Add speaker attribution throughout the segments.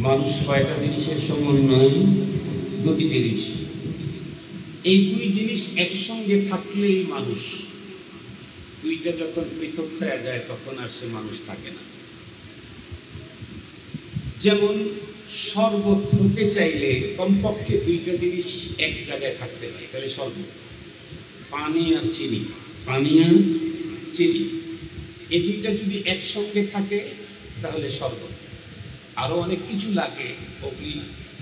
Speaker 1: মানুষ কয়টা জিনিসের সমন্বয়? দুটি জিনিস। এই দুই জিনিস একসঙ্গে থাকলেই মানুষ। দুইটা যখন পৃথক হয়ে যায় তখন আর সে মানুষ থাকে না। যেমন শরবত হতে চাইলে কমপক্ষে দুইটা জিনিস এক জায়গায় থাকতে হয়, তাহলে শরবত। পানি আর চিনি, পানি আর চিনি, এই দুইটা যদি একসঙ্গে থাকে তাহলে শরবত। আরো অনেক কিছু লাগে ওই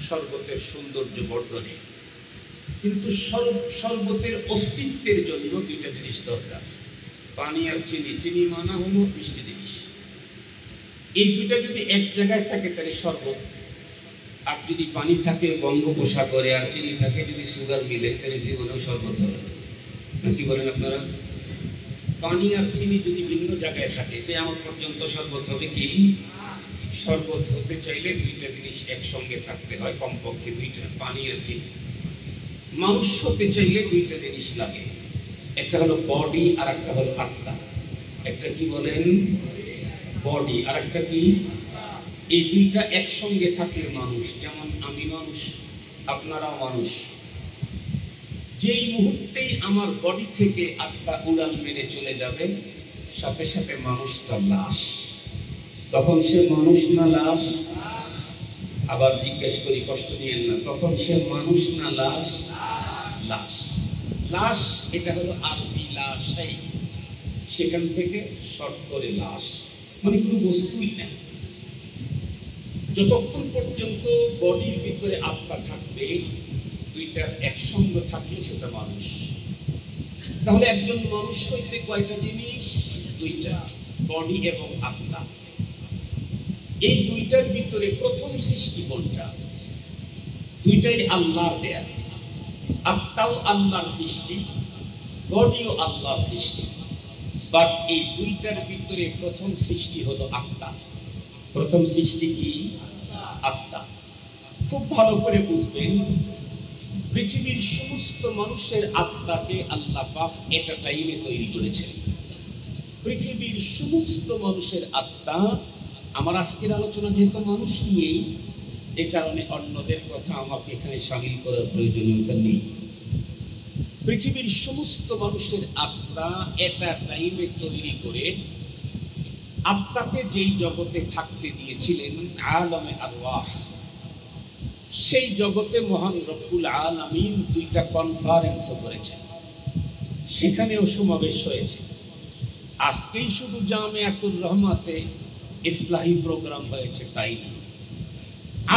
Speaker 1: শরবতের সৌন্দর্য বর্ধনে, কিন্তু শরবতের অস্তিত্বের জন্য দুইটা জিনিস দরকার, পানি আর চিনি। চিনি মানা হলো মিষ্টি জিনিস। এই দুইটা যদি এক জায়গায় থাকে তাহলে শরবত। আর যদি পানি থাকে বঙ্গোপসাগরে আর চিনি থাকে যদি সুগার মিলে তাহলে জীবনেও শরবত হবে না। কি বলেন আপনারা? পানি আর চিনি যদি ভিন্ন জায়গায় থাকে কিয়ামত পর্যন্ত শরবত হবে কি? শরবত হতে চাইলে দুইটা জিনিস একসঙ্গে থাকতে হয়, কমপক্ষে দুইটা, পানি আর চিনি। মানুষ হতে চাইলে দুইটা জিনিস লাগে, একটা হলো বডি আর একটা হলো আত্মা। একটা কি বলেন? বডি, আর একটা কি? এই দুইটা একসঙ্গে থাকলে মানুষ। যেমন আমি মানুষ, আপনারাও মানুষ। যেই মুহূর্তেই আমার বডি থেকে আত্মা উড়াল মেরে চলে যাবে সাথে সাথে মানুষটা লাশ। তখন সে মানুষ না লাশ? আবার জিজ্ঞেস করি, কষ্ট নিয়েন না, তখন সে মানুষ না লাশ? লাশ। লাশ এটা হলো আরবি লাশাই, সেখান থেকে শর্ট করে লাশ, মানে কোনো বস্তুই না। যতক্ষণ পর্যন্ত বডির ভিতরে আত্মা থাকবে, দুইটার একসঙ্গে থাকলে সেটা মানুষ। তাহলে একজন মানুষ হইতে কয়টা জিনিস? দুইটা, বডি এবং আত্মা। এই দুইটার ভিতরে প্রথম সৃষ্টি কোনটা? দুইটাই আল্লাহর দেয়া। আত্মাও আল্লাহর সৃষ্টি, বডিও আল্লাহর সৃষ্টি। বাট এই দুইটার ভিতরে প্রথম সৃষ্টি হলো আত্মা। প্রথম সৃষ্টি কি? আত্মা। খুব ভালো করে বুঝবেন, পৃথিবীর সমস্ত মানুষের আত্মাকে আল্লাহ পাক এটা টাইমে তৈরি করেছেন। পৃথিবীর সমস্ত মানুষের আত্মা, আমার আজকের আলোচনা যেহেতু মানুষ নিয়েই, এ কারণে অন্যদের কথা আমাকে এখানে সামিল করার প্রয়োজনীয়তা নেই। পৃথিবীর সমস্ত মানুষের আত্মা এটা টাইমে তৈরি করে আত্মাকে যেই জগতে থাকতে দিয়েছিলেন, আলমে আরওয়াহ, সেই জগতে মহান রব্বুল আলামিন দুইটা কনফারেন্স করেছেন, সেখানেও সমাবেশ হয়েছে। আজকেই শুধু জামিয়াতুর রহমাতে ইসলাহি প্রোগ্রাম হয়েছে তাই না,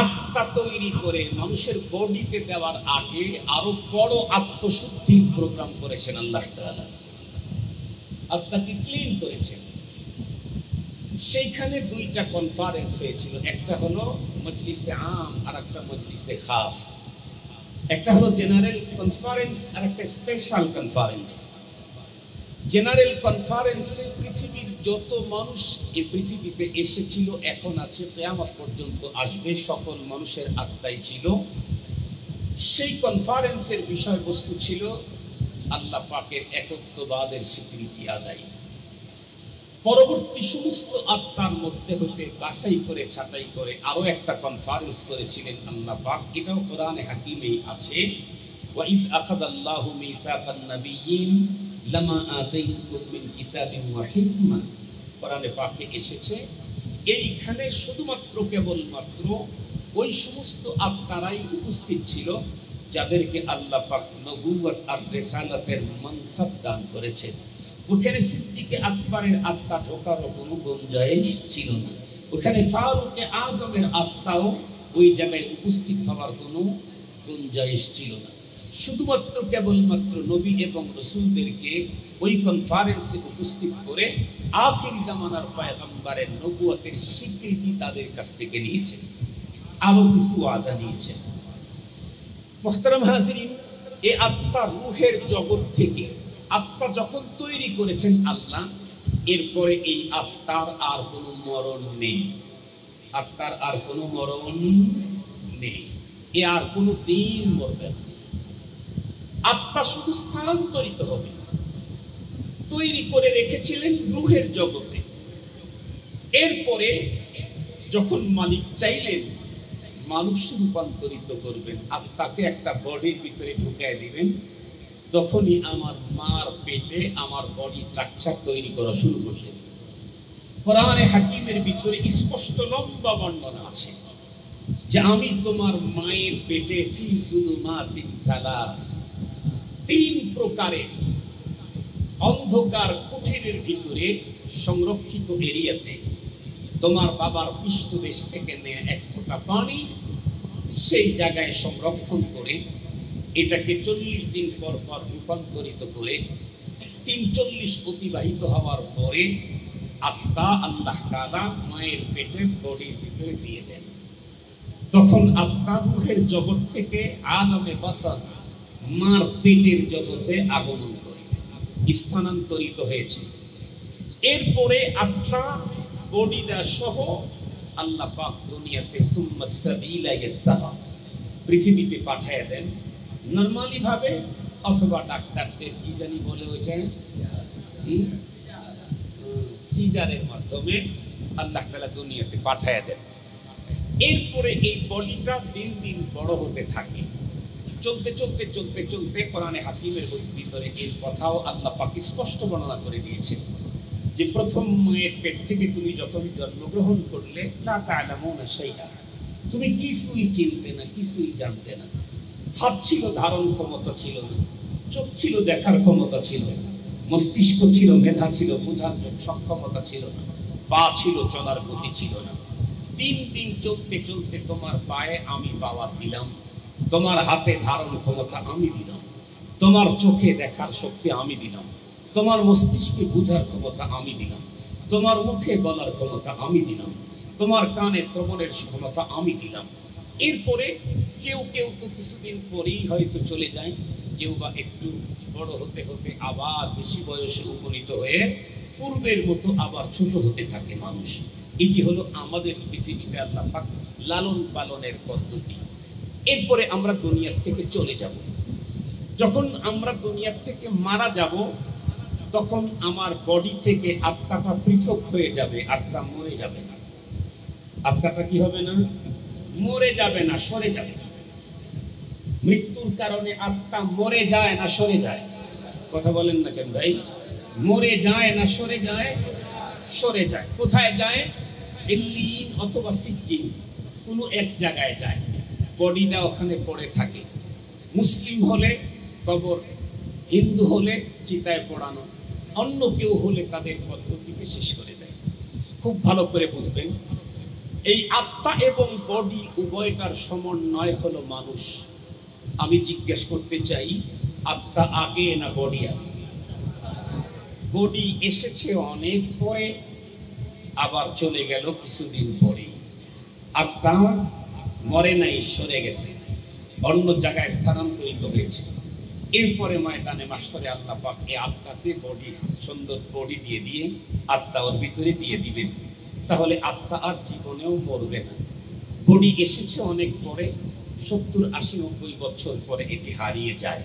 Speaker 1: আত্মা তৈরি করে মানুষের বডিতে দেওয়ার আগে আরো বড় আত্মশুদ্ধির প্রোগ্রাম করেছেন আল্লাহ তাআলা। আত্মাকে ক্লিন করেছেন। সেইখানে দুইটা কনফারেন্স হয়েছিল, একটা হলো মজলিসে আম আর একটা মজলিসে খাস। একটা হলো জেনারেল কনফারেন্স আর একটা স্পেশাল কনফারেন্স। জেনারেল কনফারেন্সে পৃথিবীর যত মানুষ এই পৃথিবীতে এসেছিল, এখন আছে, কিয়ামত পর্যন্ত আসবে, সকল মানুষের আত্মাই ছিল। সেই কনফারেন্সের বিষয়বস্তু ছিল আল্লাহ পাকের একত্ববাদের স্বীকৃতি আদায়। পরবর্তী সমস্ত আত্মার মধ্যে হতে বাছাই করে ছাঁটাই করে আরো একটা কনফারেন্স করেছিলেন আল্লাহ পাক। এটাও কোরআনে হাকিমেই আছে, ওয়াইদ আখাযাল্লাহু মিসাকান নাবিয়্যিন লামা আতাইতুকুম মিন কিতাবিন ওয়া হিকমা। কোরআনে পাকে এসেছে। এইখানে শুধুমাত্র কেবলমাত্র ওই সমস্ত আত্মারাই উপস্থিত ছিল যাদেরকে আল্লাহ পাক নবুয়ত আর রিসালাতের মানসাব দান করেছেন। ওখানে সিদ্দিকে আকবরের আত্মা ঢোকারও কোনো গুঞ্জাইশ ছিল না। ওখানে ফারুকে আজমের আত্মাও ওই জায়গায় উপস্থিত হওয়ার কোনো গুঞ্জাইশ ছিল না। শুধুমাত্র কেবলমাত্র নবী এবং রসুলদেরকে ওই কনফারেন্সে উপস্থিত করে আখির জামানার পয়গম্বরের নবুয়তের স্বীকৃতি তাদের কাছ থেকে নিয়েছেন, আরো কিছু ওয়াদা নিয়েছেন। মুহতারাম হাজিরিন, এই আত্মা রূহের জগৎ থেকে আত্মা যখন তৈরি করেছেন আল্লাহ, এরপরে এই আত্মার আর কোনো মরণ নেই। আত্মার আর কোনো মরণ নেই, এ আর কোনো দিন মরবে না। আত্মা শুধু স্থানান্তরিত হবে। তৈরি করে রেখেছিলেন রূহের জগতে। এরপরে যখন মালিক চাইলেন মানুষে রূপান্তরিত করবেন, আত্মাকে একটা বডির ভিতরে ঢুকায় দিবেন, তখনই আমার মার পেটে আমার বডি স্ট্রাকচার তৈরি করা শুরু করলেন। কোরআনে হাকিমের ভিতরে স্পষ্ট লম্বা বর্ণনা আছে যে আমি তোমার মায়ের পেটে ফি যুলুমাতিন সালাস, তিন প্রকারের অন্ধকার কুঠিরের ভিতরে সংরক্ষিত এরিয়াতে তোমার বাবার পৃষ্ঠদেশ থেকে নেয়া এক ফোঁটা পানি সেই জায়গায় সংরক্ষণ করে এটাকে 40 দিন পর পর রূপান্তরিত করে 43 অতিবাহিত হওয়ার পরে আত্মা আল্লাহ তাআলা মায়ের পেটের বডির ভিতরে দিয়ে দেন। তখন আত্মা রূহের জগৎ থেকে আলমে বাতান মার পেটের জগতে আগমন করে স্থানান্তরিত হয়েছে। এরপরে আত্মা বডিটা সহ আল্লাহ পাক দুনিয়াতে সুম্মা সাবিলা ইয়াসসারা পৃথিবীতে পাঠিয়ে দেন নরমালি ভাবে, অথবা ডাক্তারদের কি জানি বলে ওইটা সিজারের মাধ্যমে আল্লাহ তাআলা দুনিয়াতে পাঠিয়ে দেন। এরপরে এই বডিটা দিন দিন বড় হতে থাকে, চলতে চলতে চলতে চলতে কোরআনে হাকিমের ভিতরে এই কথাও আল্লাহ পাক স্পষ্ট বর্ণনা করে দিয়েছেন যে প্রথম মায়ের পেট থেকে তুমি যখন জন্মগ্রহণ করলে লা তা'লামুনা শাইআ, তুমি কিছুই চিনতে না, কিছুই জানতে না। হাত ছিল, ধারণ ক্ষমতা ছিল না, চোখ ছিল, দেখার ক্ষমতা ছিল না, মস্তিষ্ক ছিল, মেধা ছিল, বোঝার সক্ষমতা ছিল না, পা ছিল, চলার গতি ছিল না। তিন দিন চলতে চলতে তোমার পায়ে আমি পাওয়ার দিলাম, তোমার হাতে ধারণ ক্ষমতা আমি দিলাম, তোমার চোখে দেখার শক্তি আমি দিলাম, তোমার মস্তিষ্কে বোঝার ক্ষমতা আমি দিলাম, তোমার মুখে বলার ক্ষমতা আমি দিলাম, তোমার কানে শ্রবণের ক্ষমতা আমি দিলাম। এরপরে কেউ কেউ তো কিছুদিন পরেই হয়তো চলে যায়, কেউ বা একটু বড় হতে হতে আবার বেশি বয়সে উপনীত হয়ে পূর্বের মতো আবার ছোট হতে থাকে মানুষ। এটি হলো আমাদের পৃথিবীতে আল্লাহ পাক লালন পালনের পদ্ধতি। এরপরে আমরা দুনিয়ার থেকে চলে যাব। যখন আমরা দুনিয়ার থেকে মারা যাব তখন আমার বডি থেকে আত্মাটা পৃথক হয়ে যাবে, আত্মা মরে যাবে না। আত্মাটা কি হবে না? মরে যাবে না, সরে যাবে। মৃত্যুর কারণে আত্মা মরে যায় না সরে যায়? কথা বলেন না কেন ভাই? মরে যায় না সরে যায়? সরে যায়। কোথায় যায়? ইল্লিন অথবা সিজ্জিন, কোনো এক জায়গায় যায়, বডিটা ওখানে পড়ে থাকে। মুসলিম হলে কবর, হিন্দু হলে চিতায় পড়ানো, অন্য কেউ হলে তাদের পদ্ধতিকে শেষ করে দেয়। খুব ভালো করে বুঝবেন, এই আত্মা এবং বডি উভয়টার সমন্বয় হলো মানুষ। আমি জিজ্ঞেস করতে চাই, আত্মা আগে না বডি আগে? বডি এসেছে অনেক পরে, আবার চলে গেল কিছুদিন পরে। আত্মা মরে নাই, সরে গেছে, অন্য জায়গায় স্থানান্তরিত হয়েছে। এরপরে ময়দানে মাহশরে আল্লাহ পাক এই আত্মাতে বডি, সুন্দর বডি দিয়ে দিয়ে আত্মা ওর ভিতরে দিয়ে দিবেন। তাহলে আত্মা আর জীবনেও মরবে না। বডি এসেছে অনেক পরে, 70, 80, 90 বছর পরে এটি হারিয়ে যায়।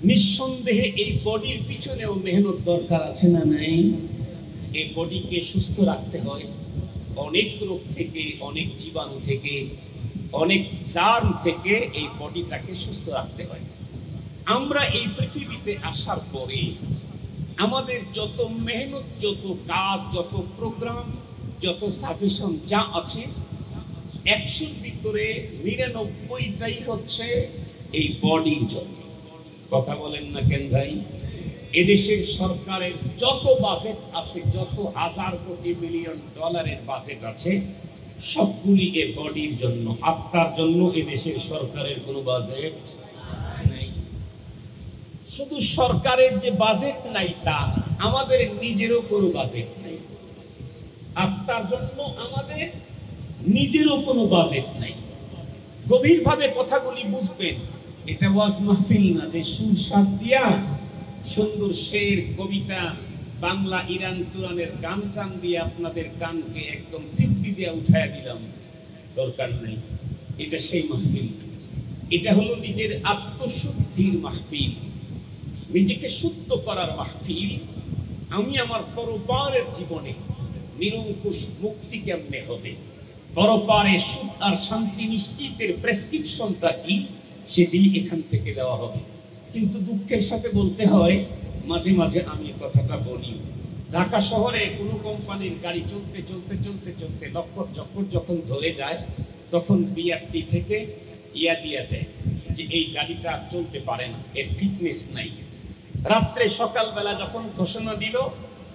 Speaker 1: নিঃসন্দেহে এই বডির পিছনেও মেহনত দরকার আছে না নাই? এই বডিকে সুস্থ রাখতে হয় অনেক রোগ থেকে, অনেক জীবাণু থেকে, অনেক জার্ম থেকে এই বডিটাকে সুস্থ রাখতে হয়। আমরা এই পৃথিবীতে আসার পরে আমাদের যত মেহনত, যত কাজ, যত প্রোগ্রাম, যত সাজেশন যা আছে, 100-র ভিতরে 99টাই হচ্ছে এই বডির জন্য। কথা বলেন না কেন ভাই? এদেশের সরকারের যত বাজেট আছে, যত হাজার কোটি মিলিয়ন ডলারের বাজেট আছে, সবগুলি এ বডির জন্য, আত্মার জন্য এদেশের সরকারের কোনো বাজেট নাই। শুধু সরকারের যে বাজেট নাই তা না, আমাদের নিজেরও কোনো বাজেট নাই। আত্মার জন্য আমাদের নিজেরও কোনো বাজেট নাই। গভীরভাবে কথাগুলি বুঝবেন। এটা ওয়াজ মাহফিল না যে সুর সাত দিয়া সুন্দর শের, কবিতা, বাংলা, ইরান, তুরানের গান টান দিয়ে আপনাদের কানকে একদম তৃপ্তি দিয়ে উঠায়া দিলাম, দরকার নেই। এটা সেই মাহফিল না। এটা হলো নিজের আত্মশুদ্ধির মাহফিল, নিজেকে শুদ্ধ করার মাহফিল। আমি আমার পরপারের জীবনে নিরঙ্কুশ মুক্তি কেমনে হবে, পরপারে সুখ আর শান্তি নিশ্চিতের প্রেসক্রিপশনটা কি সেটি এখান থেকে দেওয়া হবে। কিন্তু দুঃখের সাথে বলতে হয়, মাঝে মাঝে আমি কথাটা বলি, ঢাকা শহরে কোনো কোম্পানির গাড়ি চলতে চলতে চলতে চলতে লক্কর চক্কর যখন ধরে যায়, তখন বিআরটি থেকে ইয়া দিয়ে দেয় যে এই গাড়িটা চলতে পারে না, এর ফিটনেস নাই। রাত্রে সকালবেলা যখন ঘোষণা দিল,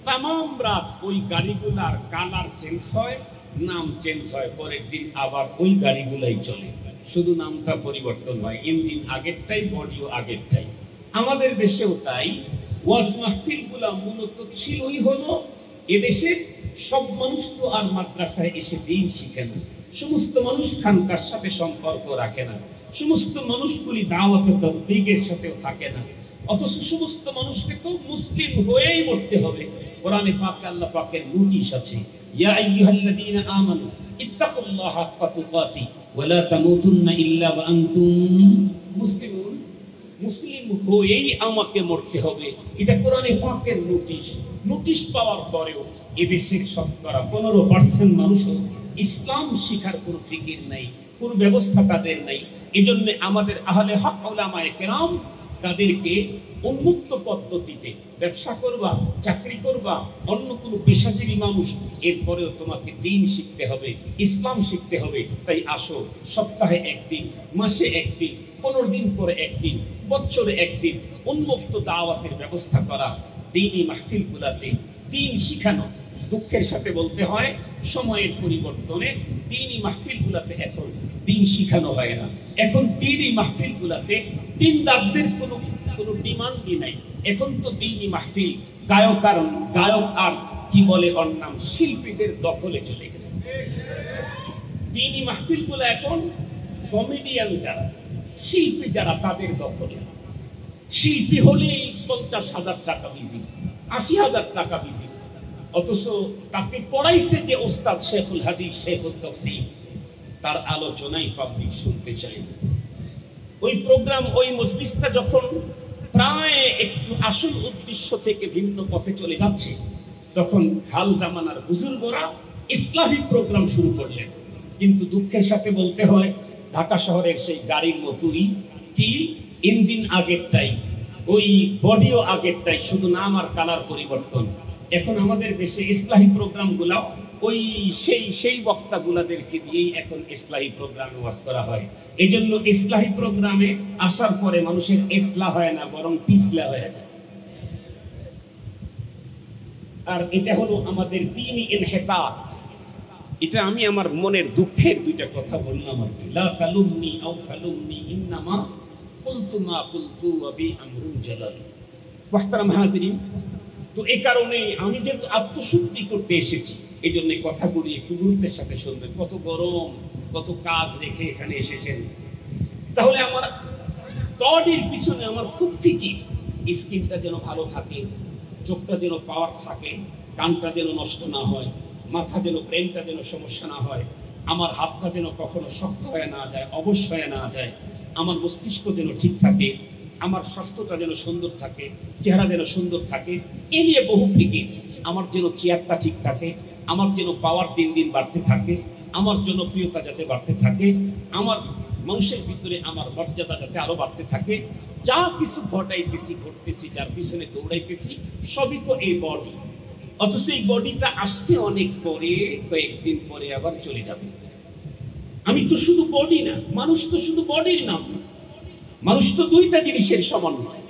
Speaker 1: তামাম রাত ওই গাড়িগুলার কালার চেঞ্জ হয়, নাম চেঞ্জ হয়, পরের দিন আবার ওই গাড়িগুলাই চলে, শুধু নামটা পরিবর্তন হয়, ইঞ্জিন আগেরটাই, বডিও আগেরটাই। আমাদের দেশেও তাই। ওয়াজ মাহফিলগুলা মূলত ছিলই হলো, এদেশের সব মানুষ তো আর মাদ্রাসায় এসে দিন শিখে না, সমস্ত মানুষ খানকার সাথে সম্পর্ক রাখে না, সমস্ত মানুষগুলি দাওয়াতে তাবলীগের সাথেও থাকে না, অথচ সমস্ত মানুষকে তো মুসলিম হয়েই মরতে হবে। কোরআনে পাকে আল্লাহ পাকের নোটিশ আছে, ইয়া আইয়ুহাল্লাযীনা আমানু ইত্তাকুল্লাহা হাক্কা তুকাতি ওয়া লা তামুতুন্না ইল্লা ওয়া আনতুম মুসলিমুন। মুসলিম হয়েই আমাকে মরতে হবে, এটা কোরআনে পাকের নোটিশ। নোটিশ পাওয়ার পরেও এদেশের শতকরা 15% মানুষও ইসলাম শিখার কোনো ফিকির নাই, কোনো ব্যবস্থা তাদের নাই। এজন্য আমাদের আহলে হক উলামায়ে কেরাম তাদেরকে উন্মুক্ত পদ্ধতিতে ব্যবসা করবা, চাকরি করবা, অন্য কোনো পেশাজীবী মানুষ, এরপরেও তোমাকে দ্বীন শিখতে হবে, ইসলাম শিখতে হবে। তাই আসো, সপ্তাহে একদিন, মাসে একদিন, 15 দিন পরে একদিন, বছরে একদিন উন্মুক্ত দাওয়াতের ব্যবস্থা করা, দ্বীনি মাহফিলগুলাতে দ্বীন শিখানো। দুঃখের সাথে বলতে হয়, সময়ের পরিবর্তনে দ্বীনি মাহফিলগুলাতে এখন দ্বীন শিখানো হয় না। এখন দ্বীনি মাহফিলগুলাতে দ্বীনদারদের কোনো ডিমান্ডই নাই। এখন তো দ্বীনি মাহফিল গায়ক আর কি বলে ওর নাম, শিল্পীদের দখলে চলে গেছে। দ্বীনি মাহফিলগুলো এখন কমেডিয়ান যারা, শিল্পী যারা, তাদের দখলে। শিল্পী হলেই 50,000 টাকা বিজি, 80,000 টাকা বিজি, অথচ তাকে পড়াইছে যে ওস্তাদ শেখুল হাদিস, শেখুল তাফসীর, তার আলোচনাই পাবলিক শুনতে চায় না। ওই প্রোগ্রাম, ওই মজলিসটা যখন প্রায় একটু আসল উদ্দেশ্য থেকে ভিন্ন পথে চলে যাচ্ছে, তখন হাল জামানার বুজুর্গরা ইসলামী প্রোগ্রাম শুরু করলেন। কিন্তু দুঃখের সাথে বলতে হয়, ঢাকা শহরের সেই গাড়ির মতোই, কি ইঞ্জিন আগেরটাই, ওই বডিও আগেরটাই, শুধু নাম আর কালার পরিবর্তন। এখন আমাদের দেশে ইসলামী প্রোগ্রামগুলো ওই সেই বক্তাগুলাদেরকে দিয়েই এখন ইসলামী প্রোগ্রামে ওয়াজ করা হয়। এই জন্য ইসলামী প্রোগ্রামে আসার পরে মানুষের ইসলাহ হয় না, বরং পিছলা হয়ে যায়। আর এটা হলো আমাদের দ্বীনি ইনহিতাত। এটা আমি আমার মনের দুঃখের দুইটা কথা বললাম আর কি। লা তালুমনি আও ফালুমনি ইন্নামা কুলতু মা কুলতু ওয়া বি আমরুন জালাল। মুহতারাম হাজিরিন, তো এই কারণে আমি যে আত্মশুদ্ধি করতে এসেছি, এই জন্য কথাগুলি একটু গুরুত্বের সাথে শুনবেন। কত গরম, কত কাজ রেখে এখানে এসেছেন। তাহলে আমার বডির পিছনে আমার খুব ফিকির, স্কিনটা যেন ভালো থাকে, চোখটা যেন পাওয়ার থাকে, কানটা যেন নষ্ট না হয়, মাথা যেন, ব্রেনটা যেন সমস্যা না হয়, আমার হাতটা যেন কখনো শক্ত হয়ে না যায়, অবশ হয়ে না যায়, আমার মস্তিষ্ক যেন ঠিক থাকে, আমার স্বাস্থ্যটা যেন সুন্দর থাকে, চেহারা যেন সুন্দর থাকে, এ নিয়ে বহু ফিকির। আমার যেন চেয়ারটা ঠিক থাকে, আমার যেন পাওয়ার দিন দিন বাড়তে থাকে, আমার জনপ্রিয়তা যাতে বাড়তে থাকে, আমার মানুষের ভিতরে আমার মর্যাদা যাতে আরো বাড়তে থাকে। যা কিছু ঘটতেছি, যার পিছনে দৌড়াইতেছি, সবই তো এই বডি। অথচ এই বডিটা আসছে অনেক পরে, কয়েকদিন পরে আবার চলে যাবে। আমি তো শুধু বডি না, মানুষ তো শুধু বডির নাম না, মানুষ তো দুইটা জিনিসের সমন্বয়,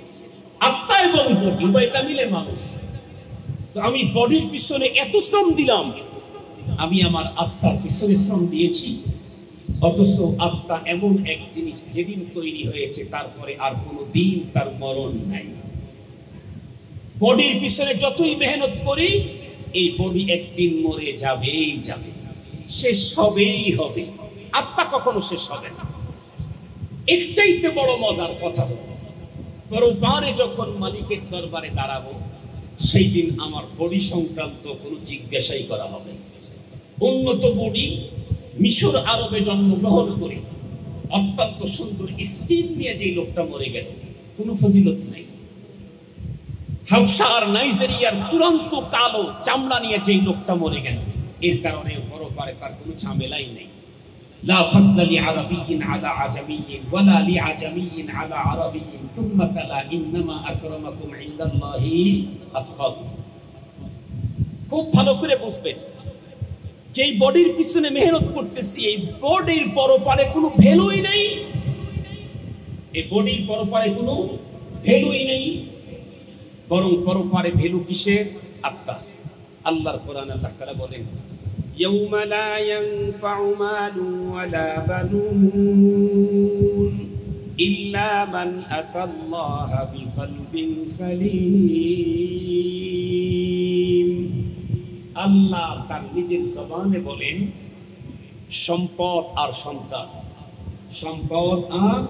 Speaker 1: আত্মা এবং বডি, উভয়টা মিলে মানুষ। তো আমি বডির পিছনে এত শ্রম দিলাম, আমি আমার আত্মার পিছনে শ্রম দিয়েছি। অথচ আত্মা এমন এক জিনিস, যেদিন তৈরি হয়েছে তারপরে আর কোনো দিন তার মরণ নাই। বডির পিছনে যতই মেহনত করি, এই বডি একদিন মরে যাবেই যাবে, শেষ হবেই হবে। আত্মা কখনো শেষ হবে না। এর চাইতে বড় মজার কথা হলো, পরপারে যখন মালিকের দরবারে দাঁড়াবো, সেই দিন আমার বডি সংক্রান্ত কোনো জিজ্ঞাসাই করা হবে। উন্নত বডি, মিশর আরবে জন্মগ্রহণ করে অত্যন্ত সুন্দর স্কিন নিয়ে যে লোকটা মরে গেল, কোনো ফজিলত নাই। হাবশা আর নাইজেরিয়ার চূড়ান্ত কালো চামড়া নিয়ে যে লোকটা মরে গেল, এর কারণে বড় পরপারে তার কোনো ঝামেলাই নেই। লা ফাসলা লিআরাবিয়্যিন আলা আজামিয়্যিন ওয়ালা লিআজামিয়্যিন আলা আরাবিয়্যিন সুম্মা তালা ইন্নামা আকরামাকুম ইনদাল্লাহি আতকাকুম। খুব ভালো করে বুঝবেন, যেই বডির পিছনে মেহনত করতেছি এই বডির পরপারে কোনো ভ্যালুই নেই, এই বডির পরপারে কোনো ভ্যালুই নেই, বরং পরপারে ভ্যালু কিসের? আত্মা। আল্লাহর কোরআন আল্লাহ তাআলা বলেন, ইয়াউমা লা ইয়ানফাউ মালুন ওয়ালা বানুন ইল্লা মান আতাল্লাহা বিকলবিন সালিম। আল্লাহ তার নিজের জবানে বলেন, সম্পদ আর সন্তান, সম্পদ আর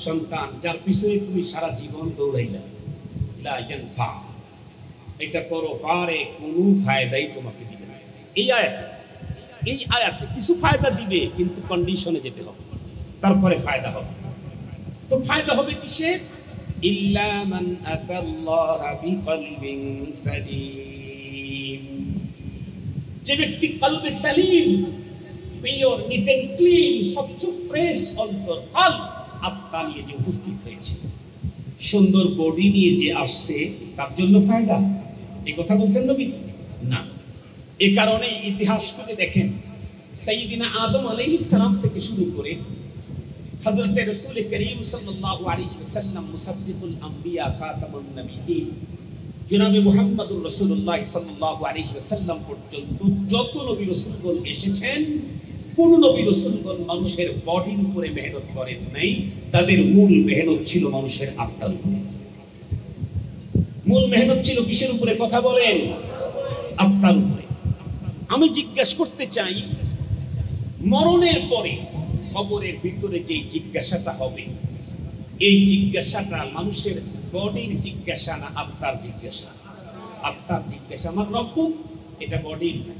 Speaker 1: সন্তান, যার পিছনে তুমি সারা জীবন দৌড়াইলা, লা ইয়ানফা, এটা পরপারে কোনো ফায়দাই তোমাকে দিবে না। এই আয়াতে কিছু ফায়দা দিবে, কিন্তু কন্ডিশনে যেতে হবে, তারপরে ফায়দা হবে। তো ফায়দা হবে কিসের? ইল্লা মান আতাল্লাহা বিকলবিন সালিম। যে ব্যক্তি কলবে সালিম, পিওর, নিট এন্ড ক্লিন, সবচেয়ে ফ্রেশ অন্তর, আত্মা নিয়ে যে উপস্থিত হয়েছে, সুন্দর বডি নিয়ে যে আসছে, তার জন্য ফায়দা। এই কথা বলছেন নবী না। এ কারণে ইতিহাস খুঁজে দেখেন, সাইয়্যিদিনা আদম আলাইহিস সালাম থেকে শুরু করে হযরত রাসূল করিম সাল্লাল্লাহু আলাইহি ওয়াসাল্লাম মুসাদ্দিকুল আম্বিয়া খাতামুন নবিয়্যিন জনাবে মুহাম্মদুর রাসূলুল্লাহ সাল্লাল্লাহু আলাইহি ওয়াসাল্লাম পর্যন্ত যত নবী রাসূলগণ এসেছেন, কোন নবী রাসূলগণ মানুষের বডির উপরে মেহনত করেন নাই, তাদের মূল মেহনত ছিল মানুষের আত্মার উপরে। মূল মেহনত ছিল কিসের উপরে? কথা বলেন, আত্মার উপরে। আমি জিজ্ঞাসা করতে চাই, মরণের পরে কবরের ভিতরে যে জিজ্ঞাসাটা হবে, এই জিজ্ঞাসাটা মানুষের বডির জিজ্ঞাসা না আত্মার জিজ্ঞাসা? আত্মার জিজ্ঞাসা। আমার রব্বুক, এটা বডির না।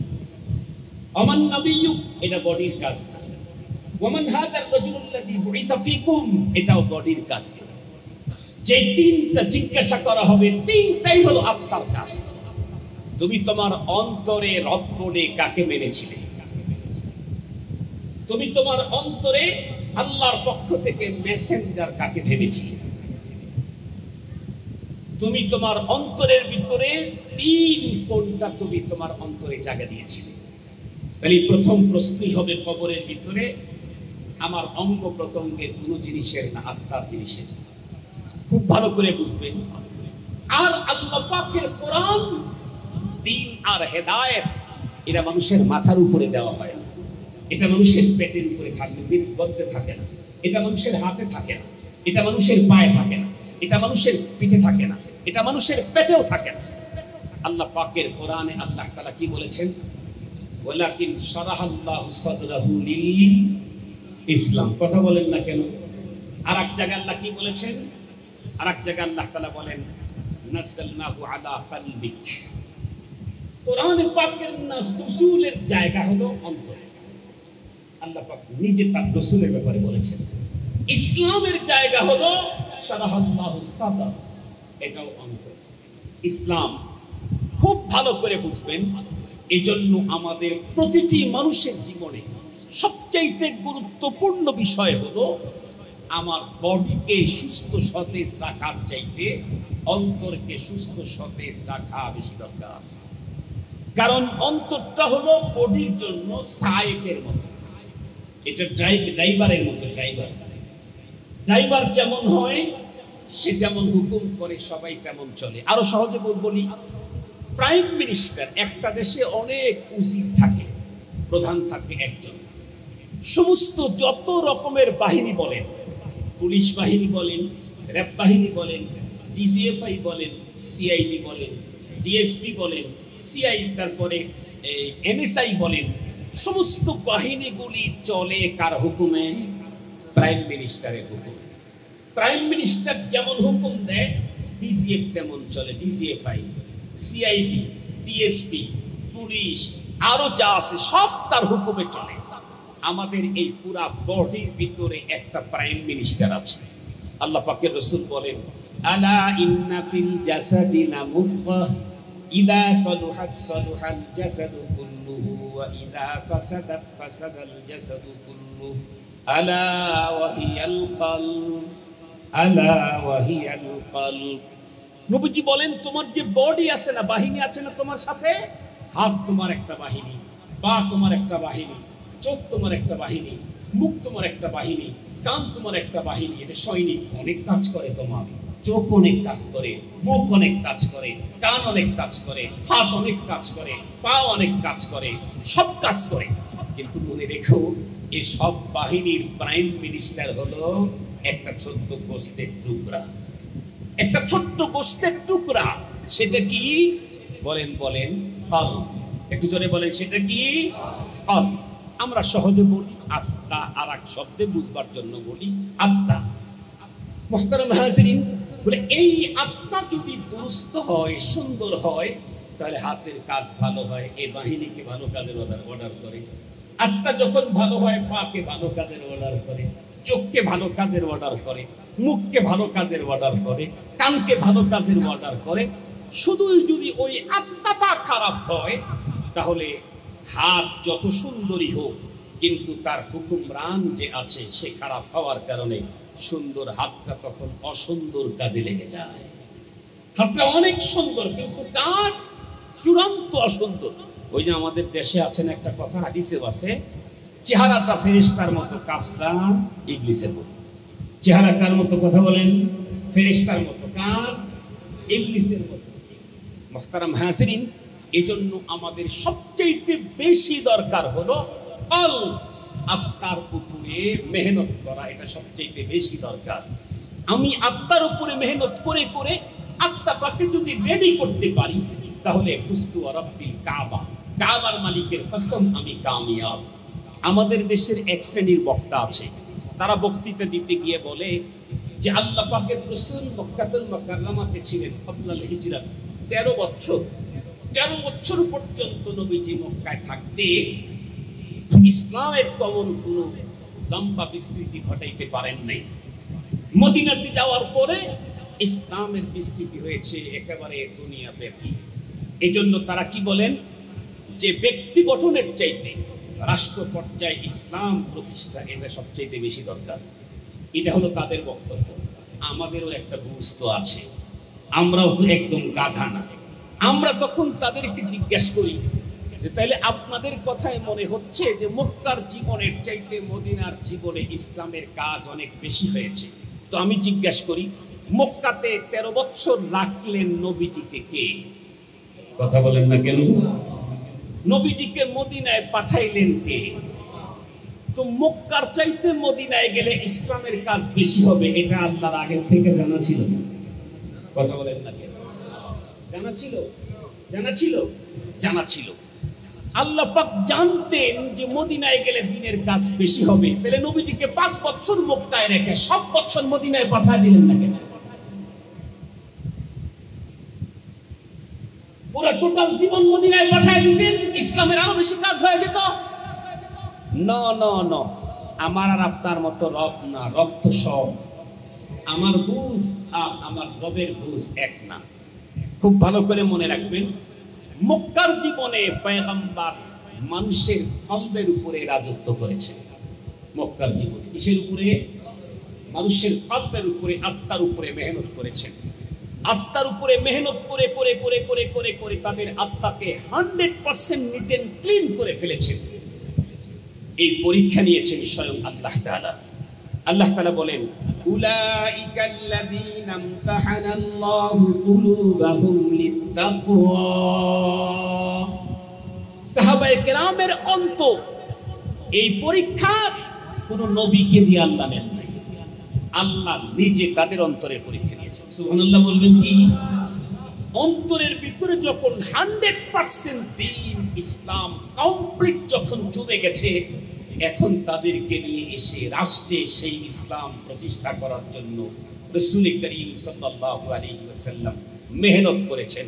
Speaker 1: আমান নবিয়্যুক, এটা বডির কাজ না। ওয়ামান হাদার রাজুলুল্লাযী বুইসা ফীকুম, এটাও বডির কাজ না। যে তিনটা জিজ্ঞাসা করা হবে, তিনটাই হলো আত্মার কাজ। তুমি তোমার অন্তরে রব্বনে কাকে মেনেছিলে? তুমি তোমার অন্তরে আল্লাহর পক্ষ থেকে মেসেঞ্জার কাকে ভেবেছিলে? তুমি তোমার অন্তরের ভিতরে তিন কোনটা তুমি তোমার অন্তরে জায়গা দিয়েছিলে? তাহলে প্রথম প্রশ্নই হবে কবরের ভিতরে, আমার অঙ্গ প্রত্যঙ্গের কোনো জিনিসের না, আত্মার জিনিসের। খুব ভালো করে বুঝবেন। আর আল্লাহ পাকের কোরআন, দ্বীন আর হেদায়েত, এরা মানুষের মাথার উপরে দেওয়া হয় না, এটা মানুষের পেটের উপরে থাকে, বলতে থাকে না, এটা মানুষের হাতে থাকে না, এটা মানুষের পায়ে থাকে না, এটা মানুষের পিঠে থাকে না, এটা মানুষের পেটেও থাকে না। আল্লাহ পাকের কোরআনে আল্লাহ তাআলা কি বলেছেন? ওয়ালাকিন শারাহাল্লাহু সাদরাহু লিল ইসলাম। কথা বলেন না কেন? আর এক জায়গায় আল্লাহ কি বলেছেন? আর এক জায়গায় আল্লাহ তাআলা বলেন, নাযালনাহু আলা কলবিক। কোরআনে পাকের নুজুলের জায়গা হলো অন্তর। আল্লাহ পাক নিজে তার রাসূলের ব্যাপারে বলেছেন। ইসলামের জায়গা হলো শারাহাল্লাহু সাদর, এটাও অন্তর। ইসলাম খুব ভালো করে বুঝবেন। এই জন্য আমাদের প্রতিটি মানুষের জীবনে সবচাইতে গুরুত্বপূর্ণ বিষয় হলো আমার বডিকে সুস্থ সতেজ রাখার চাইতে অন্তরকে সুস্থ সতেজ রাখা বেশি দরকার। কারণ অন্তরটা হলো বডির জন্য সায়েকের মতো, এটা ড্রাইভারের মতো। ড্রাইভার যেমন হয়, সে যেমন হুকুম করে সবাই তেমন চলে। আরো সহজে বলি, প্রাইম মিনিস্টার, একটা দেশে অনেক উজির থাকে, প্রধান থাকে একজন। সমস্ত যত রকমের বাহিনী বলেন, পুলিশ বাহিনী বলেন, র্যাব বাহিনী বলেন, ডিজিএফআই বলেন, সিআইডি বলেন, ডিএসপি বলেন, সিআই, তারপরে এনএসআই বলেন, সমস্ত বাহিনীগুলি চলে কার হুকুমে? প্রাইম মিনিস্টারের হুকুম। প্রাইম মিনিস্টার যেমন হুকুম দেয়, ডিজিএফ তেমন চলে, ডিজিএফআই, সিআইডি, ডিএসপি, পুলিশ, আরো যা আছে সব তার হুকুমে চলে। আমাদের এই পুরা বডির ভিতরে একটা প্রাইম মিনিস্টার আছে। আল্লাহ পাকের রাসূল বলেন, আলা ইন্না ফিল জাসাদি লামুদগাহ ইযা সালুহাত সালুহাল জাসাদু কুল্লুহু ওয়া ইযা ফাসাদাত ফাসাদাল জাসাদু কুল্লু আলা ওয়া হিয়াল কলব আলা ওয়া হিয়াল কলব। নবীজি বলেন তোমার যে বডি আছে না, বাহিনী আছে না তোমার সাথে, হাত তোমার একটা বাহিনী, পা তোমার একটা বাহিনী, চোখ তোমার একটা বাহিনী, মুখ তোমার একটা বাহিনী, কান তোমার একটা বাহিনী। এটা সৈনিক, অনেক কাজ করে তোমার। চোখ অনেক কাজ করে, মুখ অনেক কাজ করে, কান অনেক কাজ করে, হাত অনেক কাজ করে, পা অনেক কাজ করে, সব কাজ করে। কিন্তু মনে রেখো, এই সব বাহিনীর প্রাইম মিনিস্টার হলো একটা ছোট্ট গোস্তের টুকরা, একটা ছোট্ট গোস্তের টুকরা। সেটা কি বলেন? বলেন কলব। একটু জোরে বলেন, সেটা কি? কলব। আমরা সহজে বলি আত্মা, আর এক শব্দে বুঝবার জন্য বলি আত্মা। মুহতারাম হাজিরিন, বলে এই আত্মা যদি দুরুস্ত হয়, সুন্দর হয়, তাহলে হাতের কাজ ভালো হয়, এই বাহিনীকে ভালো কাজের অর্ডার করে। আত্মা যখন ভালো হয়, পাকে ভালো কাজের অর্ডার করে, চোখকে ভালো কাজের অর্ডার করে, মুখকে ভালো কাজের অর্ডার করে, কানকে ভালো কাজের অর্ডার করে। শুধু যদি ওই আত্মাটা খারাপ হয়, তাহলে হাত যত সুন্দরই হোক, কিন্তু তার হুকুমরান যে আছে সে খারাপ হওয়ার কারণে সুন্দর হাতটা তখন অসুন্দর কাজে লেগে যায়। হাতটা অনেক সুন্দর কিন্তু কাজ চূড়ান্ত অসুন্দর। ওই যে আমাদের দেশে আছেন একটা কথা, হাদিসে আছে, চেহারাটা ফেরেশতার মতো, কাজটা ইবলিসের মতো। চেহারা কার মতো? কথা বলেন। ফেরেশতার মতো, কাজ ইবলিসের মতো। মুহতারাম হাজিরিন, এজন্য আমাদের সবচেয়ে বেশি দরকার হলো আত্মার উপরে মেহনত করা। এটা সবচেয়ে বেশি দরকার। আমি আত্মার উপরে মেহনত করে করে আত্মাটাকে যদি রেডি করতে পারি, তাহলে ফুস্তু রাব্বিল কাবা, কাবার মালিকের কসম আমি কামিয়াব। আমাদের দেশের এক শ্রেণীর বক্তা আছে, তারা বক্তৃতা দিতে গিয়ে বলে যে আল্লাহ পাকের রাসূল মক্কাতুল মুকাররমাতে ছিলেন ক্বাবলাল হিজরাত 13 বছর। 13 বছর পর্যন্ত নবীজি মক্কায় থাকতে ইসলামের কমন কোনো লম্বা বিস্তৃতি ঘটাইতে পারেন নাই। মদিনাতে যাওয়ার পরে ইসলামের বিস্তৃতি হয়েছে একেবারে দুনিয়াব্যাপী। এজন্য তারা কি বলেন যে ব্যক্তি গঠনের চাইতে রাষ্ট্র পর্যায়ে ইসলাম প্রতিষ্ঠা এটা সবচেয়ে বেশি দরকার। এটা হলো তাদের বক্তব্য। আমাদেরও একটা গুরুত্ব আছে, আমরাও তো একদম গাধা না। আমরা তখন তাদেরকে জিজ্ঞাসা করি যে তাইলে আপনাদের কথায় মনে হচ্ছে যে মক্কার জীবনের চাইতে মদিনার জীবনে ইসলামের কাজ অনেক বেশি হয়েছে। তো আমি জিজ্ঞাসা করি, মক্কাতে 13 বছর রাখলেন নবীজিকে কে? কথা বলেন না কেন? নবীজিকে মদিনায় পাঠাইলেন কে? তো মক্কার চাইতে মদিনায় গেলে ইসলামের কাজ বেশি হবে, এটা আল্লাহর আগে থেকে জানা ছিল। কথা বলেন না কেন? জানা ছিল, জানা ছিল, জানা ছিল। আল্লাহ পাক জানতেন যে মদিনায় গেলে দ্বীনের কাজ বেশি হবে, তাহলে নবীজিকে 5 বছর মক্কায় রেখে সব বছর মদিনায় পাঠিয়ে দিলেন না কেন? পুরো টোটাল জীবন মদিনায় পাঠিয়ে দিতেন, ইসলামের আরো বেশি কাজ হয়ে যেত। না না না, আমার আর আপনার মতো রব না, রব তো সব। আমার বুঝ আর আমার রবের বুঝ এক না। খুব ভালো করে মনে রাখবেন, মক্কার জীবনে পয়গম্বর মানুষের কলবের উপরে রাজত্ব করেছে। মক্কার জীবনে কিসের উপরে? মানুষের কলবের উপরে, আত্মার উপরে মেহনত করেছেন। আত্মার উপরে মেহনত করে করে করে করে করে করে তাদের আত্মাকে 100% নিট এন্ড ক্লিন করে ফেলেছেন। এই পরীক্ষা নিয়েছেন স্বয়ং আল্লাহ তাআলা। আল্লাহ তাআলা বলেন, উলাইকাল্লাযীনা ইমতাহানাল্লাহু কুলুবাহুম লিত্তাকওয়া। সাহাবায়ে কেরামের অন্তর, এই পরীক্ষা কোন নবীকে দিয়ে আল্লাহ নেন নাই, আল্লাহ নিজে তাদের অন্তরের পরীক্ষা নিয়েছেন। সুবহানাল্লাহ বলবেন কি? অন্তরের ভিতরে যখন 100% দ্বীন ইসলাম কমপ্লিট যখন জমে গেছে, এখন তাদেরকে নিয়ে এসে রাষ্ট্রে সেই ইসলাম প্রতিষ্ঠা করার জন্য রাসূল করিম সাল্লাল্লাহু আলাইহি ওয়াসাল্লাম মেহনত করেছেন।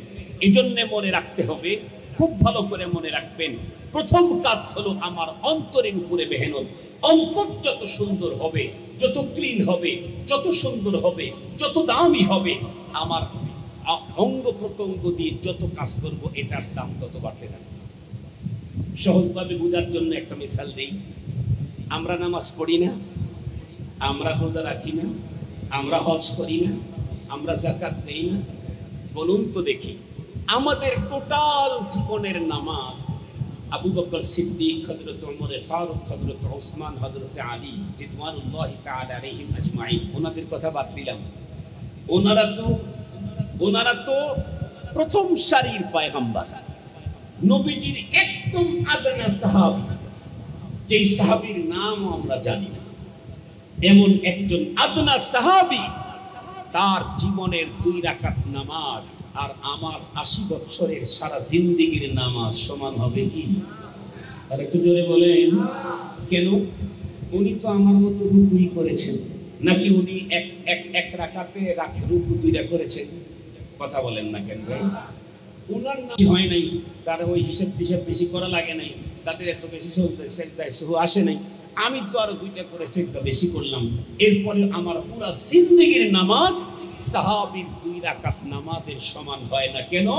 Speaker 1: এজন্য মনে রাখতে হবে, খুব ভালো করে মনে রাখবেন, প্রথম কাজ হলো আমার অন্তরের উপরে মেহনত। অন্তর যত সুন্দর হবে, যত ক্লিন হবে, যত সুন্দর হবে, যত দামি হবে, আমার অঙ্গ প্রত্যঙ্গ দিয়ে যত কাজ করব এটার দাম তত বাড়তে থাকবে। সহজভাবে বোঝার জন্য একটা মিসাল দেই। আমরা নামাজ পড়ি না, আমরা রোজা রাখি না, আমরা হজ করি না, আমরা যাকাত দেই না। বলুন তো দেখি, আমাদের টোটাল জীবনের নামাজ আবু বকর সিদ্দিক, হযরত ওমর ফারুক, হযরত ওসমান, হযরত আলী রিদওয়ানুল্লাহি তাআলা আলাইহিম আজমাইন, ওনাদের কথা বাদ দিলাম। ওনারা তো প্রথম সারির পয়গম্বর, নবীজির একদম আদনা সাহাবী, যেই সাহাবীর নাম আমরা জানি না, এমন একজন আদনা সাহাবী, তার জীবনের 2 রাকাত নামাজ আর আমার 80 বছরের সারা জিন্দেগীর নামাজ সমান হবে কি? আর একটু জোরে বলেন। কেন? উনি তো আমার মতো রুকুই করেছেন, নাকি উনি এক রাকাতে রুকু 2টা করেছেন? কথা বলেন না কেন ভাই? উনার নাম হয় নাই, তার ওই হিসাব বেশি করা লাগে নাই, তাদের এত বেশি সেজদায় সুহু আসে নাই। আমি তো আরো 2টা করে সেজদা বেশি করলাম। এরপরে আমার পুরা জিন্দেগীর নামাজ সাহাবীর 2 রাকাত নামাজের সমান হয় না। কেন?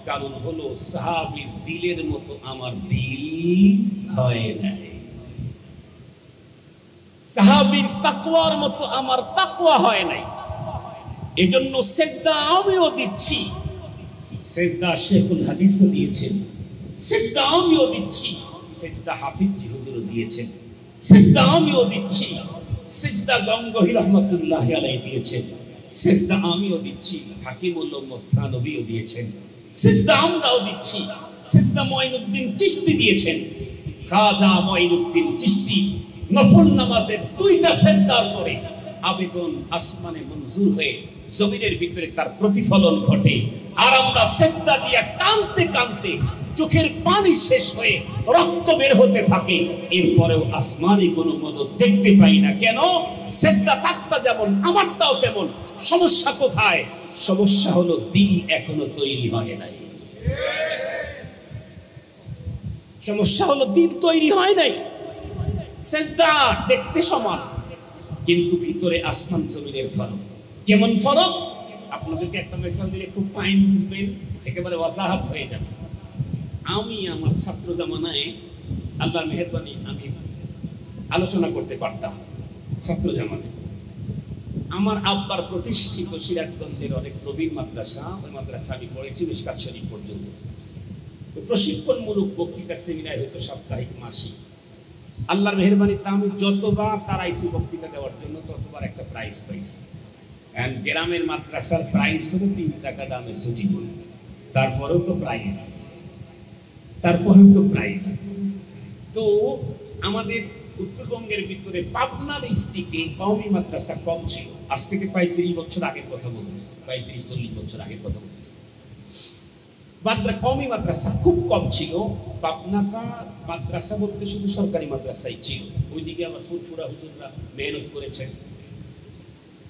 Speaker 1: কারণ হলো সাহাবীর দিলের মতো আমার দিল হয় নাই, সাহাবীর তাকওয়ার মতো আমার তাকওয়া হয় নাই। এজন্য সেজদা আমিও দিচ্ছি, সেজদা শেখুল হাদিসও দিয়েছেন, সেজদা আমিও দিচ্ছি, সেজদা হাফিজ হুজুরও দিয়েছেন, সেজদা আমিও দিচ্ছি, সেজদা গঙ্গোহী রহমাতুল্লাহ আলাইহি দিয়েছেন, সেজদা আমিও দিচ্ছি, হাকিমুল উম্মত থানভীও দিয়েছেন, সেজদা আমরাও দিচ্ছি, সেজদা মঈনুদ্দিন চিশতি দিয়েছেন। খাজা মঈনুদ্দিন চিশতি নফল নামাজের 2টা সেজদার পরে আবেদন আসমানে মঞ্জুর হয়ে জমিনের ভিতরে তার প্রতিফলন ঘটে। আর আমরা সেজদা দিয়ে কাঁদতে কাঁদতে চোখের পানি শেষ হয়ে রক্ত বের হতে থাকে, এরপরেও আসমানে কোনো মদত দেখতে পাই না। কেন? সেজদা তাকতা যেমন আমারটাও তেমন। সমস্যা কোথায়? সমস্যা হলো দিল এখনো তৈরি হয় নাই। সমস্যা হলো দিল তৈরি হয় নাই। সেজদা দেখতে সমান, কিন্তু ভিতরে আসমান জমিনের ফারাক। কেমন ফারাক? আপনাদেরকে একটা মিসাল দিলে খুব ফাইন বুঝবেন, একেবারে ওয়াজাহাত হয়ে যাবে। আমি আমার ছাত্র জামানায় আল্লাহর মেহেরবানি আমি আলোচনা করতে পারতাম। ছাত্র জামানায় আমার আব্বার প্রতিষ্ঠিত সিরাজগঞ্জের অনেক প্রবীণ মাদ্রাসা, ওই মাদ্রাসা আমি পড়েছি মিশকাত শরীফ পর্যন্ত। তো প্রশিক্ষণমূলক বক্তৃতা সেমিনার হতো সাপ্তাহিক, মাসিক। আল্লাহর মেহেরবানিতে আমি যতবার তারাইছি বক্তৃতা দেওয়ার জন্য ততবার একটা প্রাইজ পাইছি। গ্রামের মাদ্রাসার প্রাইজ হলো 3 টাকা দামের ছুটি বই। তারপরেও তো প্রাইজ। তো আমাদের উত্তরবঙ্গের ভিতরে পাবনা ডিস্ট্রিক্টে কওমি মাদ্রাসা কম ছিল। আজ থেকে 35 বছর আগের কথা বলতেছি, 35-40 বছর আগের কথা বলতেছি। কওমি মাদ্রাসা খুব কম ছিল। পাবনাটা মাদ্রাসা বলতে শুধু সরকারি মাদ্রাসাই ছিল, ওইদিকে আবার ফুরফুরা হুজুররা মেহনত করেছেন।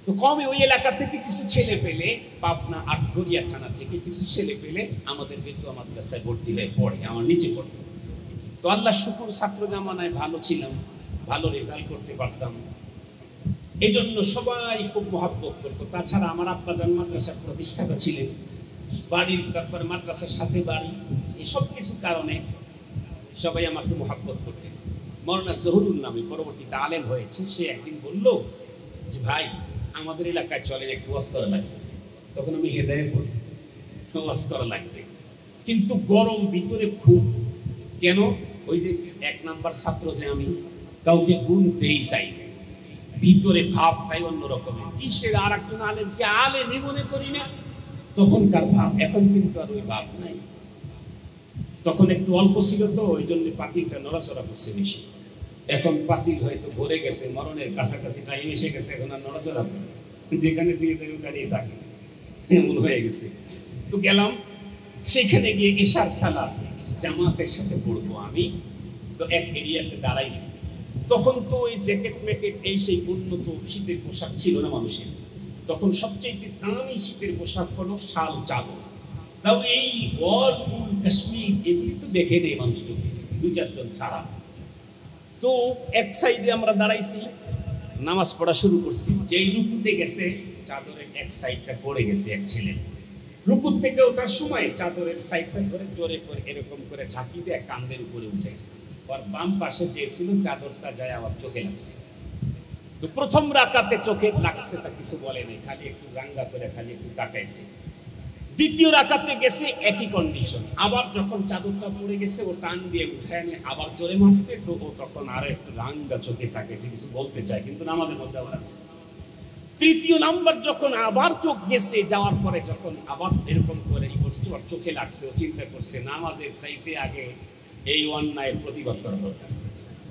Speaker 1: তো কমই ওই এলাকা থেকে কিছু ছেলে পেলে, পাবনা আটঘরিয়া থানা থেকে কিছু ছেলে পেলে আমাদের বেতুয়া মাদ্রাসায় ভর্তি হয়ে পড়ে, আমার নিচে পড়ে। তো আল্লাহ শুকুর, ছাত্র জামানায় ভালো ছিলাম, ভালো রেজাল্ট করতে পারতাম, এই জন্য সবাই খুব মহব্বত করতো। তাছাড়া আমার আব্বাজান মাদ্রাসার প্রতিষ্ঠাতা ছিলেন, বাড়ির তারপরে মাদ্রাসার সাথে বাড়ি, এসব কিছু কারণে সবাই আমাকে মহব্বত করতেন। মৌলানা জহুরুল নামে পরবর্তীতে আলেম হয়েছে, সে একদিন বলল যে ভাই আমাদের এলাকায় চলেন, একটু ওয়াজ করা লাগবে। তখন আমি হেদায়ে পড়ি, ওয়াজ করা লাগবে, কিন্তু গরম ভিতরে খুব। কেন? ওই যে 1 নাম্বার ছাত্র যে আমি, কাউকে গুনতেই চাই না, ভিতরে ভাবটাই অন্যরকমের। কিসের আর একজন আলেমকে আলেমই মনে করি না, তখনকার ভাব। এখন কিন্তু আর ওই ভাব নাই। তখন একটু অল্প ছিল তো, ওই জন্য পাতিলটা নড়াচড়া করছে বেশি। এখন পাতিল হয়তো ভরে গেছে, মরণের কাছাকাছি টাইম এসে গেছে, এখন আর নড়াচড়া করে, যেখানে দিয়ে দাঁড়িয়ে থাকে, এমন হয়ে গেছে। তো গেলাম, সেখানে গিয়ে এশার সালাত জামাতের সাথে পড়বো আমি। তো এক এরিয়াতে দাঁড়াইছি। তখন তো ওই জ্যাকেট ম্যাকেট এই সেই উন্নত শীতের পোশাক ছিল না মানুষের। তখন সবচেয়ে দামি শীতের পোশাক হলো শাল চাদর। তাও এই ওয়াল, উল, কাশ্মীর এগুলি তো দেখে নেই মানুষ চোখে, 2-4 জন ছাড়া। তো এক সাইডে আমরা দাঁড়াইছি, নামাজ পড়া শুরু করছি। যেই রুকুতে গেছে চাদরের এক সাইডটা পড়ে গেছে এক ছেলে, রুকুর থেকে ওঠার সময় চাদরের সাইডটা ধরে জোরে করে এরকম করে ঝাঁকি দিয়ে কাঁধের উপরে উঠেছে। ওর বাম পাশে যে ছিল চাদরটা যায় আমার চোখে লাগছে। তো প্রথম রাকাতে চোখে লাগছে তা কিছু বলে নাই, খালি একটু রাঙ্গা করে খালি একটু তাকাইছে। দ্বিতীয় রাকাতে গেছে একই কন্ডিশন, আবার যখন চাদরটা পড়ে গেছে ও টান দিয়ে উঠায় নিয়ে আবার জোরে মারছে, তো ও তখন আরো একটু রাঙ্গা চোখে তাকাইছে, কিছু বলতে চায় কিন্তু নামাজের মধ্যে আবার আছে। তৃতীয় নাম্বার যখন আবার চোখ গেছে, যাওয়ার পরে যখন আবার এরকম করে করছে ওর চোখে লাগছে, ও চিন্তা করছে নামাজের চাইতে আগে এই অন্যায়ের প্রতিবাদ করা দরকার।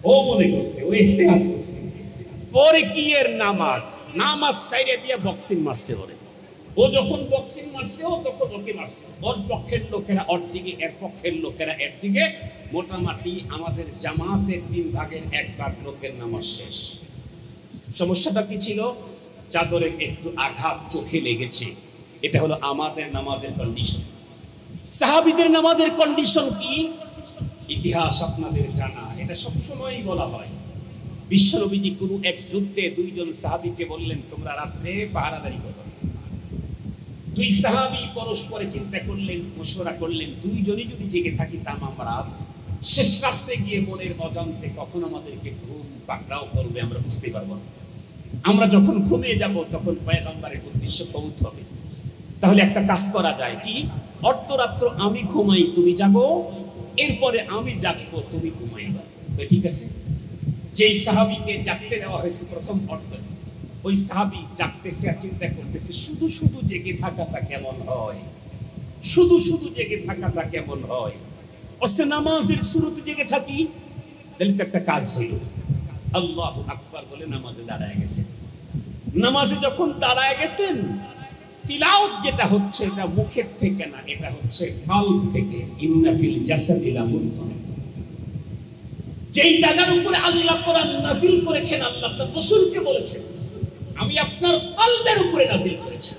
Speaker 1: ও মনে করছে, ও ইজতিহাদ করছে, পরে কি এর নামাজ সাইডে দিয়ে বক্সিং মারছে ওরে। ও যখন বক্সিং মারছে ও তখন ওকে মারছে, ওর পক্ষের লোকেরা ওর দিকে, এর পক্ষের লোকেরা এর দিকে, মোটামুটি আমাদের জামাতের 3 ভাগের 1 ভাগ লোকের নামাজ শেষ। সমস্যাটা কি ছিল? চাদরের একটু আঘাত চোখে লেগেছে। এটা হলো আমাদের নামাজের কন্ডিশন। সাহাবীদের নামাজের কন্ডিশন কি? ইতিহাস আপনাদের জানা, এটা সবসময়ই বলা হয়। বিশ্বনবীজি কোনো এক যুদ্ধে 2 জন সাহাবীকে বললেন তোমরা রাত্রে পাহারাদারি করো। 2 সাহাবী পরস্পরে চিন্তা করলেন, মশওয়ারা করলেন, 2 জনই যদি জেগে থাকি তামাম রাত, শেষ রাত্রে গিয়ে মনের অজান্তে কখন আমাদেরকে ঘুম পাকড়াও করবে আমরা বুঝতে পারবো না। আমরা যখন ঘুমিয়ে যাব তখন পয়গম্বরের উদ্দেশ্য ফৌত হবে। তাহলে একটা কাজ করা যায় কি, অর্ধরাত্র আমি ঘুমাই তুমি জাগো, এরপরে আমি জাগবো তুমি ঘুমাইবা। ঠিক আছে? যেই সাহাবীকে জাগতে দেওয়া হয়েছে প্রথম অর্ধ, ওই সাহাবী জাগতেছে আর চিন্তা করতেছে শুধু শুধু জেগে থাকাটা কেমন হয়, শুধু শুধু জেগে থাকাটা কেমন হয়। অবশ্য নামাজের শুরুতে জেগে থাকি, তাহলে তো একটা কাজ হইল। আল্লাহু আকবার বলে নামাজে দাঁড়ায় গেছেন। নামাজে যখন দাঁড়ায় গেছেন, তিলাওয়াত যেটা হচ্ছে এটা মুখের থেকে না, এটা হচ্ছে কলব থেকে। ইন্না ফিল জাসাদি লামুদগাহ, যেই জায়গার উপরে আল্লাহ কোরআন নাযিল করেছেন, আল্লাহ তার রাসূলকে বলেছেন আমি আপনার কলবের উপরে নাযিল করেছি।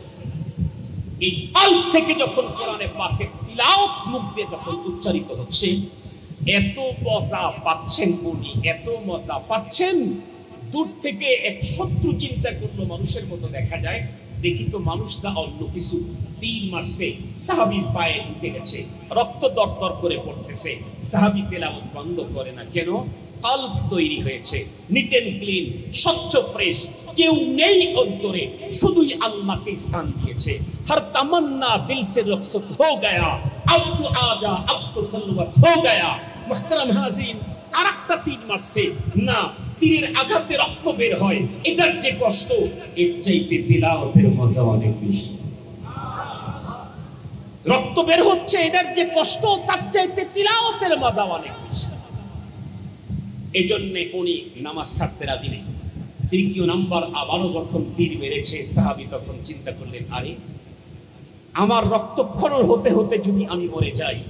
Speaker 1: এই কলব থেকে যখন কোরআনে পাকের তিলাওয়াত মুখ দিয়ে যখন উচ্চারিত হচ্ছে, এত মজা পাচ্ছেন উনি, এত মজা পাচ্ছেন। দূর থেকে এক শত্রু চিন্তা করলো মানুষের মতো দেখা যায়, দেখি তো মানুষটা অন্য কিছু, তীর মারছে, সাহাবীর পায়ে ঢুকে গেছে, রক্ত দরদর করে পড়তেছে। সাহাবী তেলাওয়াত বন্ধ করে না কেন? কলব তৈরি হয়েছে, নিট এন্ড ক্লিন, স্বচ্ছ ফ্রেশ, কেউ নেই অন্তরে, শুধুই আল্লাহকে স্থান দিয়েছে। হর তামান্না দিল সে রখসত হো গয়া, আব তো আজা, আব তো খলওয়াত হো গয়া। মুহতারাম হাজিরিন, আরেকটা তীর মারছে না, তীরের আঘাতে রক্ত বের হয়, এটার যে কষ্ট, এর চাইতে তিলাওয়াতের মজা অনেক বেশি। রক্ত বের হচ্ছে, এটার যে কষ্ট, তার চাইতে তিলাওয়াতের মজা অনেক বেশি। এই জন্য উনি নামাজ ছাড়তে রাজি নেই। তৃতীয় নাম্বার, আবারও যখন তীর মেরেছে, সাহাবী তখন চিন্তা করলেন, আরে আমার রক্তক্ষরণ হতে হতে যদি আমি মরে যাই,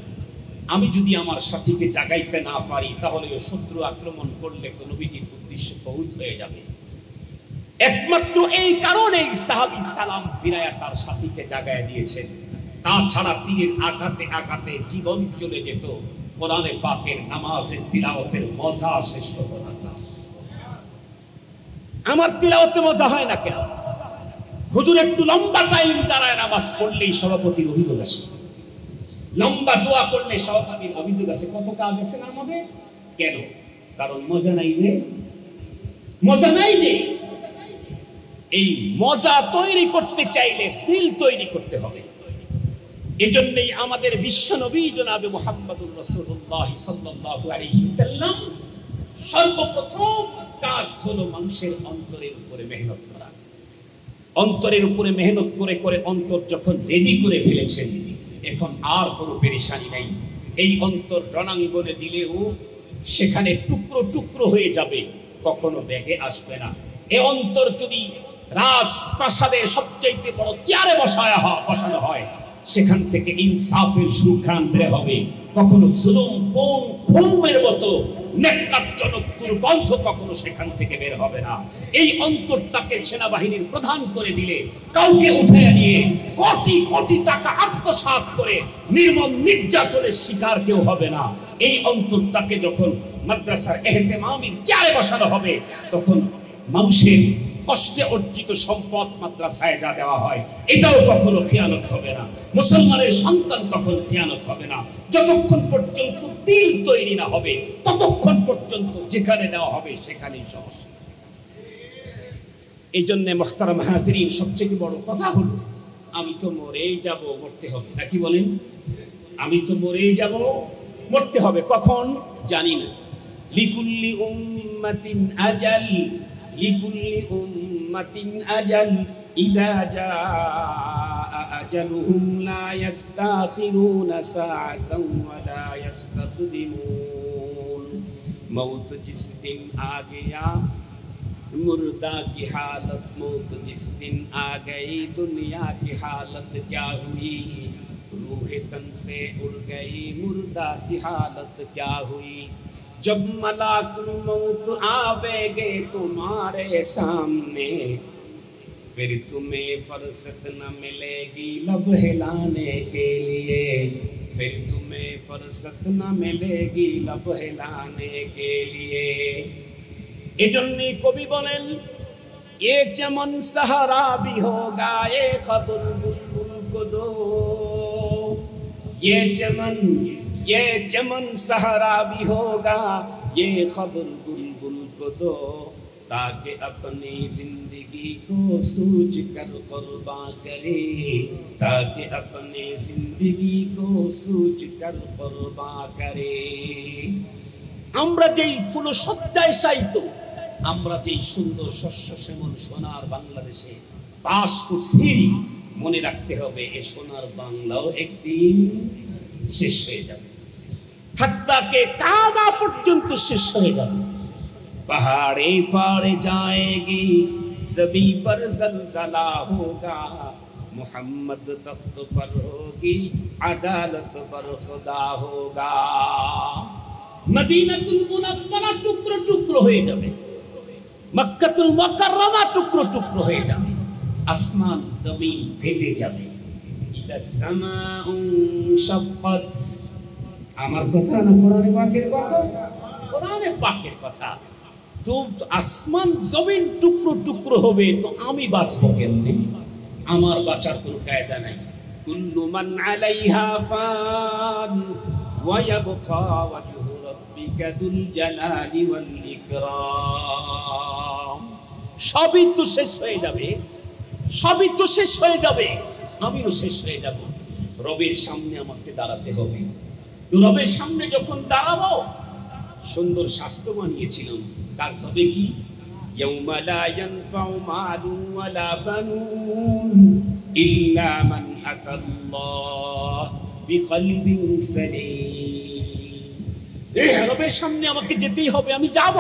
Speaker 1: আমি যদি আমার সাথীকে জাগাইতে না পারি, তাহলে ওই শত্রু আক্রমণ করলে তো নবীজির উদ্দেশ্য ফৌত হয়ে যাবে। একমাত্র এই কারণেই সাহাবী সালাম ফিরায়া তার সাথীকে জাগায় দিয়েছেন। তাছাড়া তীরের আঘাতে আঘাতে জীবন চলে যেত, কোরআনে পাকের নামাজের তিলাওয়াতের মজা শেষ হতো না। আমার তিলাওয়াতে মজা হয় না কেন? হুজুর একটু লম্বা টাইম দাঁড়ায় নামাজ পড়লেই সভাপতির অভিযোগ আসে, লম্বা দোয়া করলে সভাপতির অভিযোগ আছে, কত কাজ আছে না আমাদের। কেন? কারণ মজা নাই যে, মজা নাই যে। এই মজা তৈরি করতে চাইলে দিল তৈরি করতে হবে। এজন্যই আমাদের বিশ্বনবী জনাবে মুহাম্মদুর রাসূলুল্লাহ সাল্লাল্লাহু আলাইহি সাল্লাম সর্বপ্রথম কাজ হলো মানুষের অন্তরের উপরে মেহনত করা। অন্তরের উপরে মেহনত করে করে অন্তর যখন রেডি করে ফেলেছেন, এখন আর কোনো পেরেশানি নাই। এই অন্তর রণাঙ্গনে দিলেও সেখানে টুকরো টুকরো হয়ে যাবে, কখনো ব্যাগে আসবে না। এই অন্তর যদি রাজপ্রাসাদের সবচাইতে বড় চেয়ারে বসানো হয়, সেখান থেকে ইনসাফের সুঘ্রাণ বের হবে। কখনো জুলুম, কোন খুনের মতো নেককারজনক দুর্গন্ধ কখনো সেখান থেকে বের হবে না। এই অন্তরটাকে সেনাবাহিনীর প্রধান করে দিলে, কাউকে উঠে নিয়ে কোটি কোটি টাকা আত্মসাৎ করে নির্মম নির্যাতনের শিকার কেউ হবে না। এই অন্তরটাকে যখন মাদ্রাসার ইহতিমামের চেয়ারে বসানো হবে, তখন মানুষের কষ্টে অর্জিত সম্পদ মাদ্রাসায় যা দেওয়া হয় এটাও কখনো খেয়ানত হবে না। মুসলমানের সন্তান কখনো খেয়ানত হবে না। যতক্ষণ পর্যন্ত দিল তৈরি না হবে ততক্ষণ পর্যন্ত যেখানে দেওয়া হবে সেখানেই সমস্যা। এই জন্য মুহতারাম হাজিরিন, সবচেয়ে বড় কথা হলো আমি তো মরেই যাব, মরতে হবে, নাকি বলেন? আমি তো মরেই যাব, মরতে হবে। কখন জানি না। লিকুল্লি উম্মাতিন আজাল, লিকুল্লি উম্মাতিন আজাল, ইযা জাআ আজালুহুম লা ইস্তাখিরুনা সাআতান ওয়া লা ইস্তাকদিমুন। मौत जिस दिन आ गया मुर्दा की हालत, मौत जिस दिन आ गई दुनिया की हालत क्या हुई। रूह तन से उड़ गई मुर्दा की हालत क्या हुई। जब मलाकुल मौत आवेगे तुम्हारे सामने, फिर तुम्हें फुर्सत न मिलेगी लब हिलाने के लिए, फिर तुम्हें फुर्सत न मिलेगी लब हिलाने के लिए। इजन्नी कवि बोलें ये चमन सहारा भी होगा ये खबर बुलबुल को दो, ये चमन सहारा भी होगा ये खबर बुलबुल को दो, ताकि अपनी जिंदगी को सूझ कर कुर्बान करे, ताकि अपनी जिंदगी को सूझ कर कुर्बान करे। আমরা যেই ফুল সজ্জায় সাইত, আমরা যেই সুন্দর শস্য শ্যামল সোনার বাংলাদেশে বাস করছি, মনে রাখতে হবে এই সোনার বাংলাও একদিন শেষ হয়ে যাবে। হাত্তাকে কাবা পর্যন্ত শেষ হয়ে যাবে। पहाड़े फाड़े जाएगी ज़मी पर ज़लज़ला होगा, मोहम्मद तख्त पर होगी अदालत पर खुदा होगा। मदीनातुल मुनव्वरा टुकड़ो टुकड़ो হয়ে যাবে, মক্কাতুল মুকাররমা টুকরো টুকরো হয়ে যাবে, আসমান জমিন ফেটে যাবে। ইদা সামাউ শাক্কাত, আমার কথা না কোরআনে পাকের কথা? কোরআনে পাকের কথা। তো আসমান জমিন টুকরো টুকরো হবে, তো আমি বাঁচবো কেমনে? আমার বাঁচার কোনো কায়দা নাই। কুল্লু মান আলাইহা ফান ওয়া ইয়াবকা ওয়াজহু রাব্বিকা যুল জালালি ওয়াল ইকরাম। সবই তো শেষ হয়ে যাবে, সবই তো শেষ হয়ে যাবে, আমিও শেষ হয়ে যাব। রবের সামনে আমাকে দাঁড়াতে হবে। তো রবের সামনে যখন দাঁড়াবো, সুন্দর স্বাস্থ্য বানিয়েছিলাম, কাজ হবে কি? ইয়াউমা লা ইয়ানফাউ মালুন ওয়ালা বানুন ইল্লা মান আতাল্লাহ বিকলবিন সালিম। রবের সামনে আমাকে যেতেই হবে, আমি যাব।